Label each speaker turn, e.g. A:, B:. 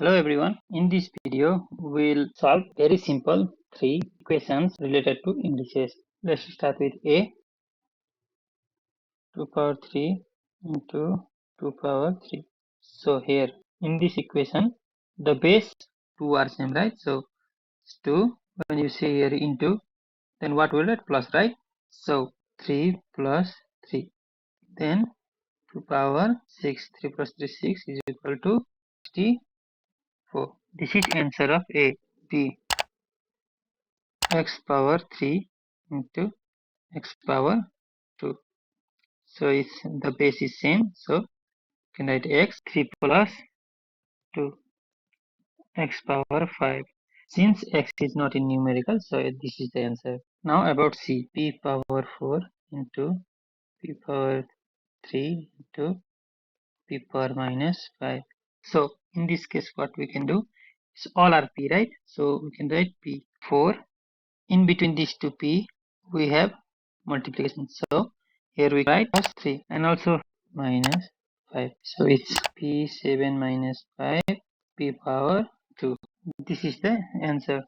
A: Hello everyone. In this video, we'll solve very simple three equations related to indices. Let's start with A, 2 power 3 into 2 power 3. So here in this equation, the base 2 are same, right? So it's 2. When you say here into, then what will it plus, right? So 3 plus 3. Then 2 power 6. 3 plus 3 6 is equal to 64. This is answer of A. B, x power 3 into x power 2. So it's the base is same. So you can write x 3 plus 2 x power 5. Since x is not in numerical, so this is the answer. Now about C, p power 4 into p power 3 into p power minus 5. So in this case, what we can do is all are p, right? So we can write p 4. In between these two p, we have multiplication. So here we write plus 3 and also minus 5. So it's p7 minus 5 p power 2. This is the answer.